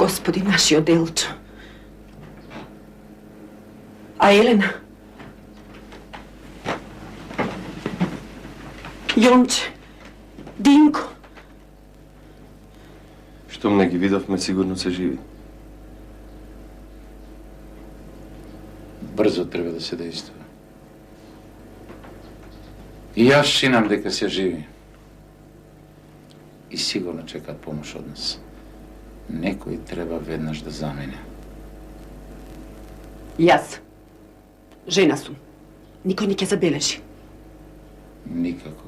Господи, нашиот Делчо. А Елена? Јонче? Динко? Штом не ги видовме, сигурно се живи. Брзо треба да се действува. И јас шинам дека се живи. И сигурно чекаат помош од нас. Некој треба веднаш да замине. Јас. Жена сум. Никој не ќе забележи. Никако.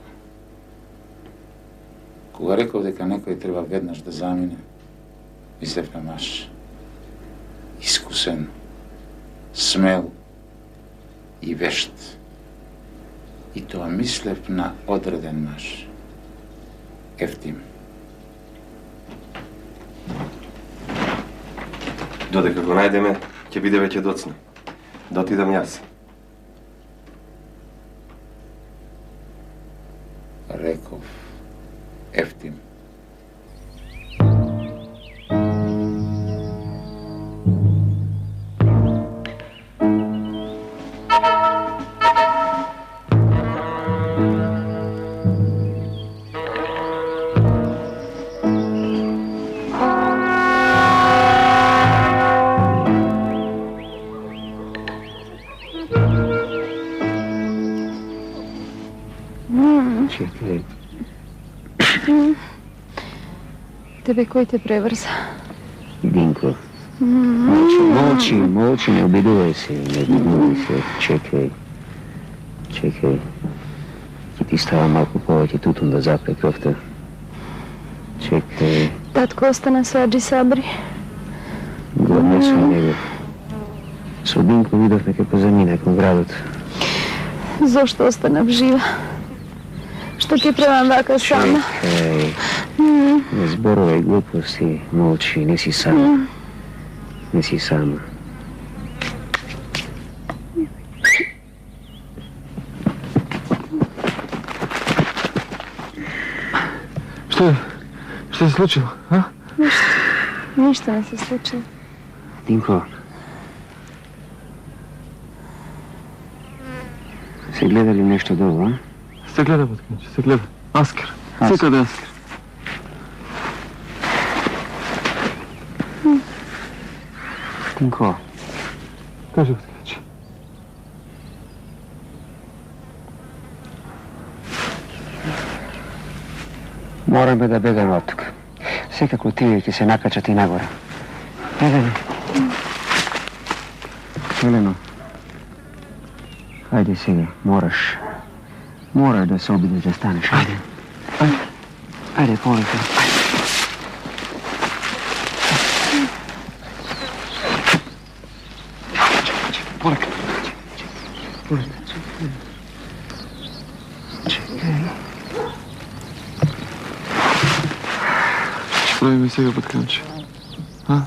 Кога реков дека некој треба веднаш да замине, мислев на маж. Искусен, смел и вешт. И тоа мислев на одреден маж. Ефтим. Додека го најдеме, ќе биде веќе доцна. Да отидам јас. Реков Ефтим. Чекай. Тебе кој те преврза? Динко. Молчи, не обидувај се, не обидувај се. Чекај. Ќе ти става малку повеќе тутун да запре крвта. Чекај. Татко остана со Аджи Сабри. Годне со него. Со Динко видовме како замина кон градот. Зошто останав жива? Што ќе требам вака сама? Чекај. Не зборувај глупости, молчи, не си сама. Не си сама. Што се случило, а? Ништо не се случило. Динко. Се гледа ли нешто долу, а? Се гледа, Батканче, се гледа. Аскер. Секаде Аскер. Динко. Кажи, Батканче. Мораме да бегаме од тука. Секако тие ќе се накачат и нагоре. Елено. Елено. Ајде сега, мораш да се обидеш да станеш. Ајде, полека. Полека. Чекај. Што правиме сега, Батканче? А?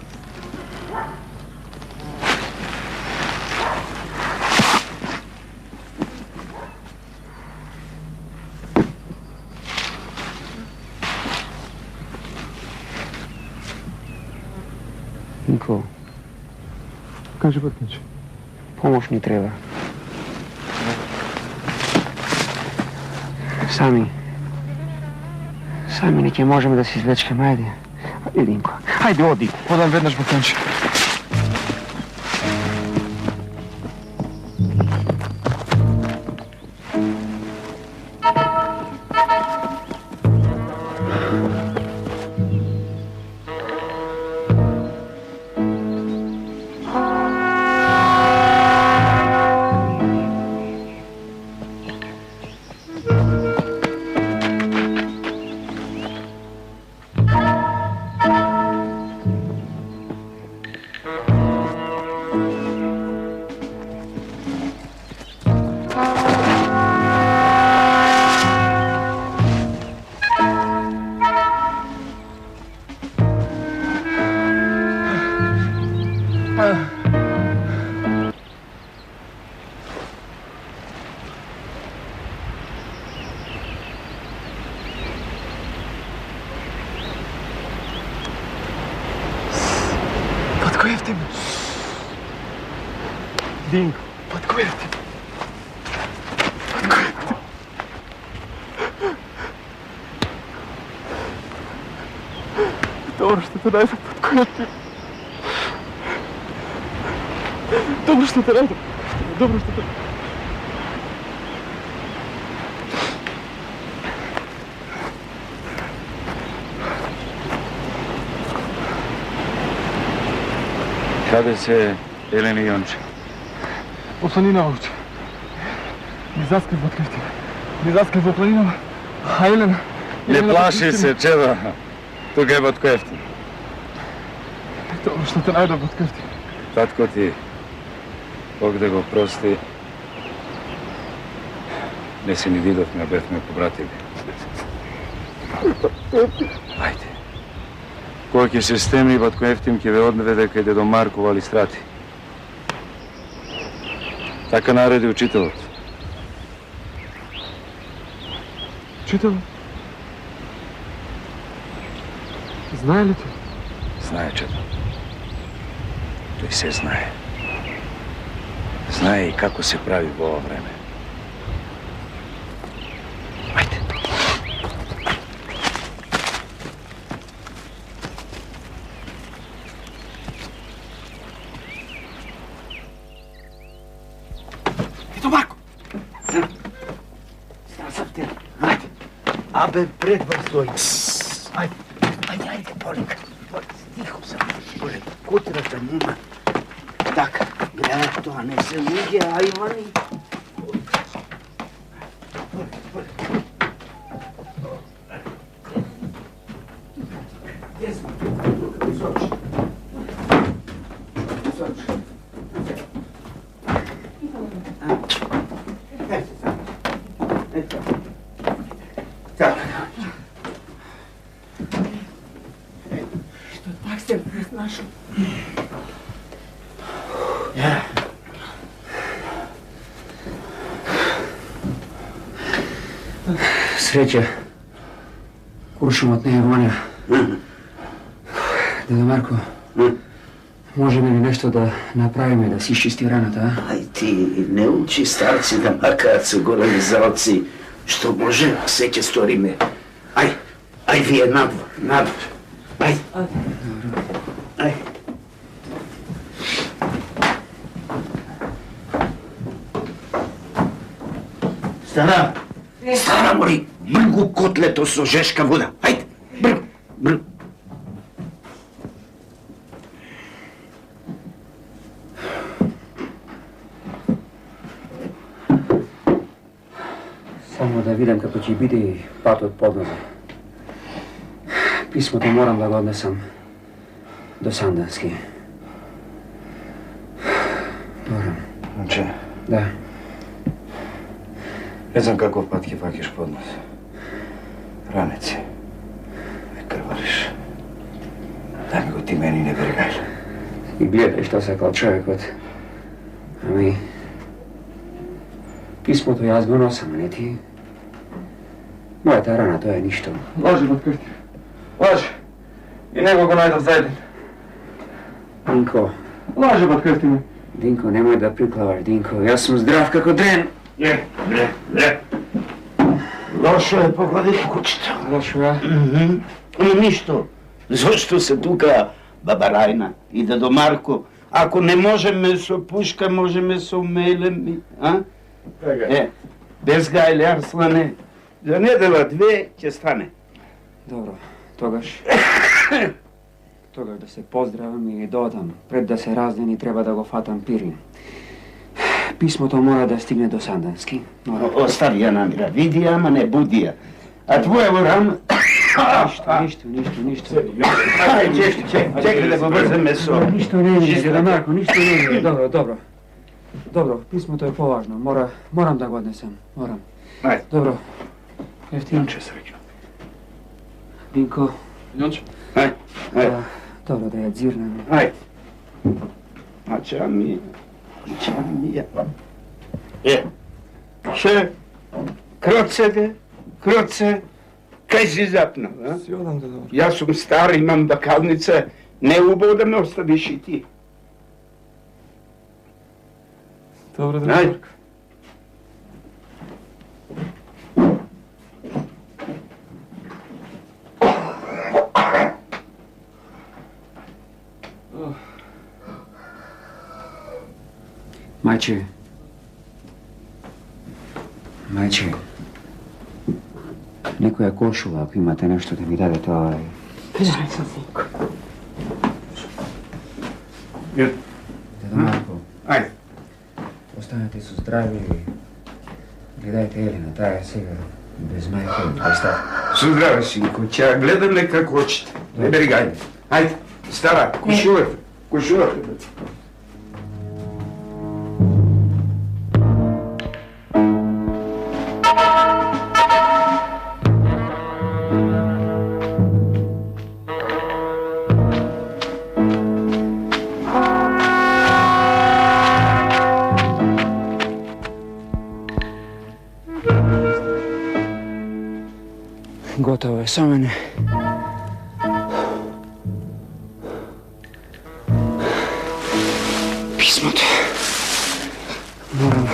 Динко. Кажи, Батканче. Помош ни треба. Сами не ќе можеме да се извлечкаме, ајде. Ајде, Динко. Ајде, оди. Одам веднаш, Батканче. Подкојте ме. Динко, подкојте ме. Подкојте. Добро што те најдам, подкојте. Добро што те најдам. Добро што те... Каде се Елена и Јонче? Во планинава уче. Ми заскрив од крифти. Ми заскрив во планинава. А Елена... Не плаши се, чеда. Тука е Батко Ефтин. Добро што те најдам, Батко Ефтин. Татко ти, Бог да го прости, не се ни видовме, а бевме побратили. Ајде. Кога ќе се стемни, Батко Ефтин ќе ве одведе кај дедо Марко во Алистрати. Така нареди учителот. Учител? Знае ли тој? Знае, чето. Тој се знае. Знае и како се прави во ова време. Ајде. Ето Марко! Стара сам те. Ајде. Абе, предбрзо. Ајде, полека. Тихо сам. Полека. Кутрата нема. Така, гледа, тоа не се луѓе, а имани. Што так се нашо? Среќа, куршумот не е воня. Дедо Марко, можеме ли нешто да направиме да се исчисти раната, а? Ај ти не учи старци да макаат со големи залци. Што може, се ќе сториме. Ај вие надвор. Ај. Ај. Стара мори, бргу котлето со жешка вода. Ајде, бргу. Само да видам како ќе биде и патот подназа. Писмото морам да го однесам до Сандански. Морам. Момче, Да. не знам каков пат ќе фаќаш под нас. Ранеци. Не крвариш. Дай ми го ти мене и не берегај. И гледај што сакал човекот. Ами... Писмото јас го носам, а не ти. Мојата рана, тоа е ништо. Лажи, Батко Ефтин. Лажи. И него го најдов заеден. Динко, Лажи, Батко Ефтин. Динко, немој да приклаваш, Динко. Јас сум здрав како дрен. Ле. Лошо е погодите кучето. Лошо е? Ништо. Зошто се тука баба Рајна и дедо Марко? Ако не можеме со пушка, можеме со мелеми, а? Без гајле, Арслане. За недела две ќе стане. Добро, тогаш да се поздравам и да одам. Пред да се раздени треба да го фатам Пирин. Писмото мора да стигне до Сандански. Остави ја намира, види ја, ама не буди ја. А твоја рама... Ништо. Чекай да го брземе со... Ништо не е, дедо Марко, ништо не е. Добро, писмото е поважно. Морам да го однесам. Морам. Ајде. Добро. Ефтин. Јонче, среќно. Динко. Јонче. Ајде. Добро да ја дзирнем. Ајде. Ача ми ја. Ше, кроце, кај си запнал, а? Си одам, дедо Марко. Јас сум стар, имам бакалница, не убаво да ме оставиш и ти. Добро, Ајде. Марко. Мајче. Мајче. Некоја кошула, ако имате нешто да ми дадете овај. Кажи, синко. Дедо Марко, Ајде. останете со здравје и гледајте Елена, таа е сега без мајка и представа. Со здраве, синко, ќе ја гледаме како очите. Не брегај. Ајде, стара, кошулете. Кошулете. Готово е со мене. Писмото. Морам.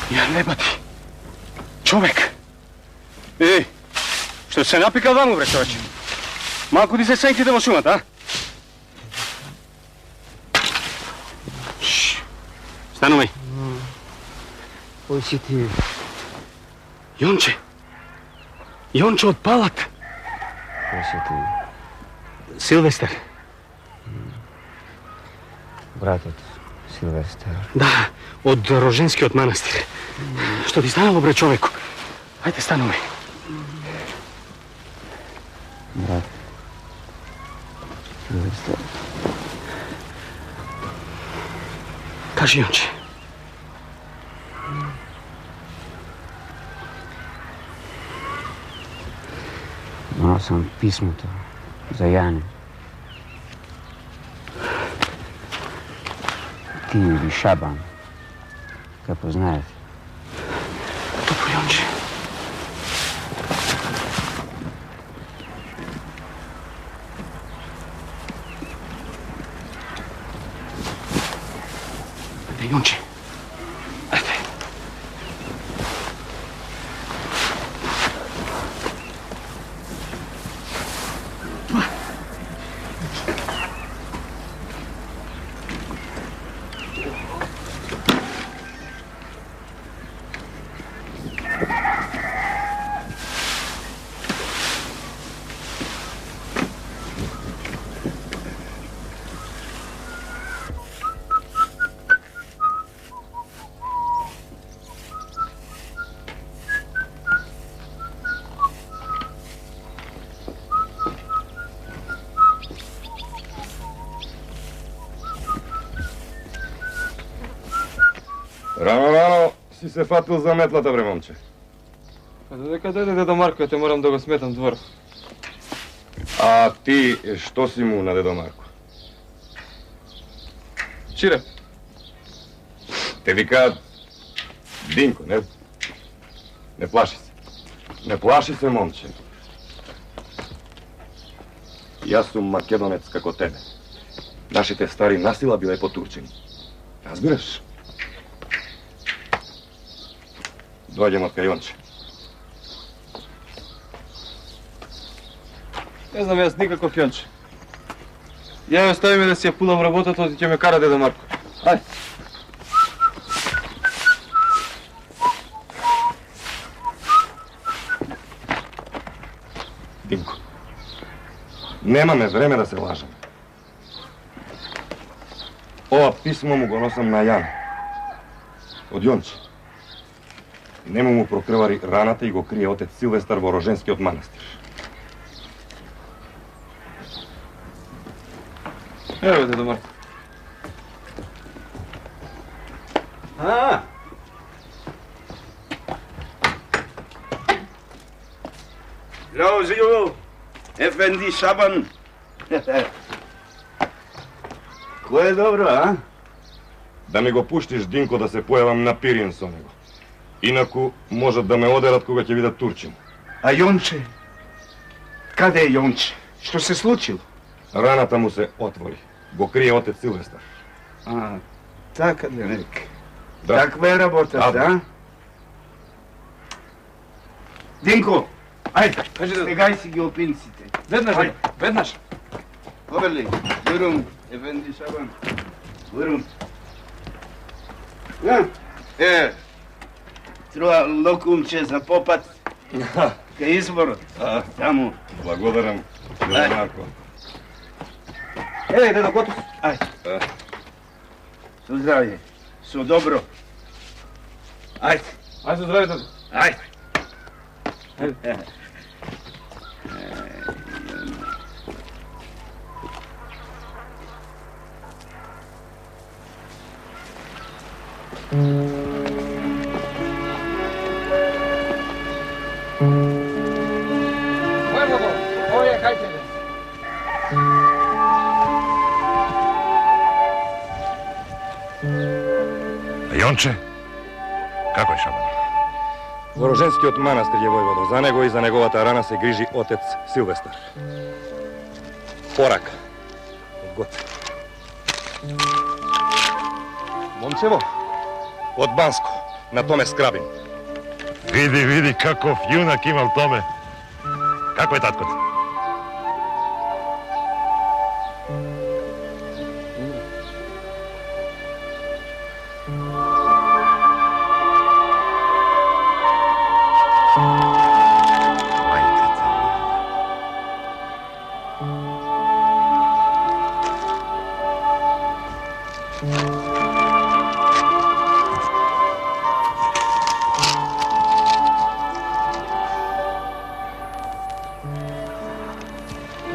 Ја лебати. Човек. Што се напикал ваму, бре, човече? Малку ти се сенките во шумата, а? Станувај. Кој си ти? Јонче. Јонче од Палат. Кој си ти? Силвестер. Братот Силвестер. Да, од Роженскиот манастир. Што ти станало, бре, човеку? Ајде, станувај. Брат Силвестер. Кажи, Јонче. Имал сам писмото за Јане. Ти или Шабан, како знаете. Добро, Јонче. Ајде, Јонче. Ајде. Рано си се фатил за метлата, бре, момче. А додека дојде дедо Марко, ја те морам да го сметам двор. А ти што си му на дедо Марко? Шире. Те викаат Динко, не? Не плаши се. Не плаши се, момче. Јас сум македонец како тебе. Нашите стари насила биле потурчени. Разбираш? Доаѓам од Кајонче. Не знам јас никаков Јонче. Ја остави ме да си ја пулам работата, оти ќе ме кара деда Марко. Ајде. Динко, немаме време да се лажеме. Ова писмо му го носам на Јан. Од Јонче. Нему му прокрвари раната и го крие отец Силвестар во Роженскиот манастир. Ево деда Марко. Здраво, живо! Ефенди Шабан! Кој е добро, а? Да ми го пуштиш, Динко, да се појавам на пирин со него. Инаку можат да ме одерат кога ќе видат Турчин. А Јонче? Каде е Јонче? Што се случило? Раната му се отвори. Го крие отец Силвестар. А, така денек. Да. Таква е работата, Да. Динко, ајде, Кажи да. стегај си ги опинците. Веднаш, Ајде. веднаш. Побели, Бурум, Ефенди Шабан. Бурум. Труа локумче за попат. Кај изборот. Таму. Благодарам, деда Марко. Еј, деда готов. Ајде. Со здравје. Со добро. Ајде. Ајде, здраве, деда. Ајде. Јонче, како е Шабан? Во Роженскиот манастир е војводо. За него и за неговата рана се грижи отец Силвестар. Порак. Од Момчево, од Банско, на Томе Скрабин. Види каков јунак имал Томе. Како е таткото? Мајката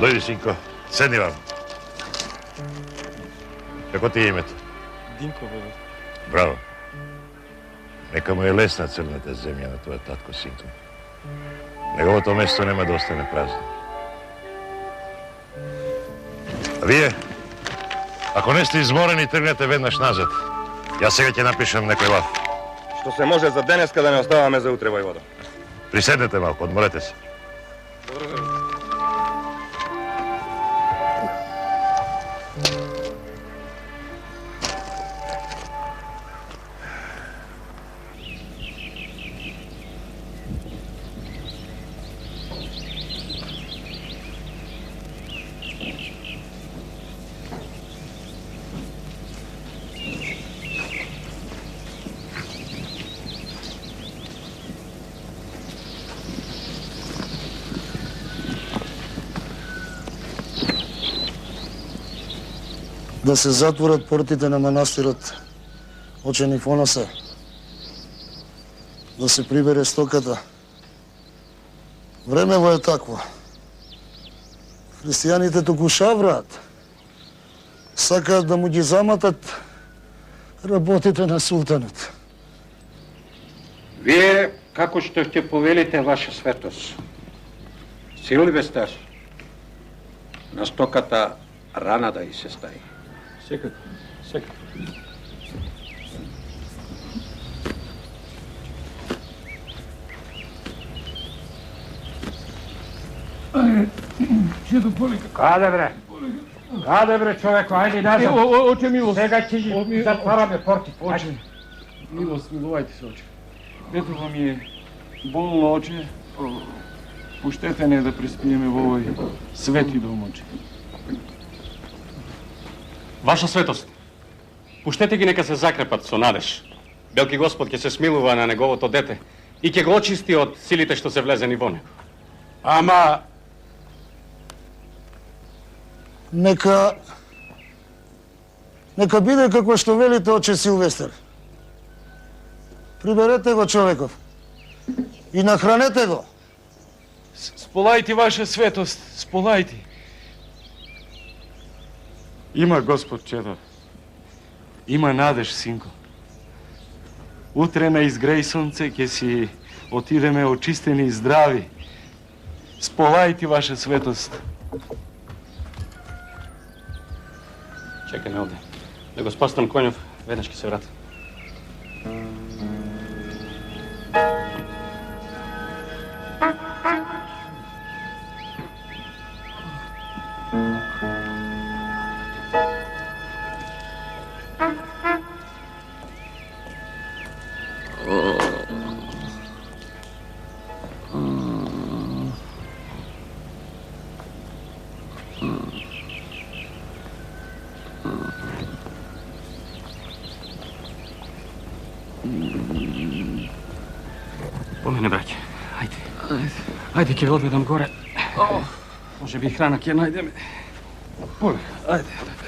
Дојди, синко, седни вам. Како ти е името? Динко, бе. Браво. Нека му е лесна црната земја на твоја татко, синко. Неговото место нема да остане празно. А вие, ако не сте изморени, тргнете веднаш назад. Јас сега ќе напишам некој лав. Што се може за денеска да не оставаме за утре, војводо. Приседнете малку, одморете се. Да се затворат портите на манастирот Оченик Фоноса, да се прибере стоката. Времево е такво. Христијаните току шавраат. Сакаат да му ги заматат работите на султанот. Вие, како што ќе повелите, ваша светост, Силвестар, на стоката рана да и се стаи. Чекай. Чедо полика. Каде бре? Каде бре човеко, ајде назад. Оче милост. Сега ќе ги затвараме портите. Оче. Милост, милувајте се, оче. Детето ми е болно, оче. Пуштете не да преспиеме во овој свети дом, оче. Ваша светост, пуштете ги нека се закрепат со надеж. Белки Господ ќе се смилува на неговото дете и ќе го очисти од силите што се влезени во него. Ама Нека биде како што велите, оче Силвестер. Приберете го човеков и нахранете го. Сполајте, ваша светост, сполајте. Има Господ, чедо. Има надеж, синко. Утре на изгреј сонце ќе си отидеме очистени и здрави. Сполајте, ваша светост. Чекай ме овде. Да го спастам конјов, веднаш ќе се вратам. По мене, браќе. Ајде. Ајде, ќе ве одведам горе. Може би храна ќе најдеме. Полека, ајде.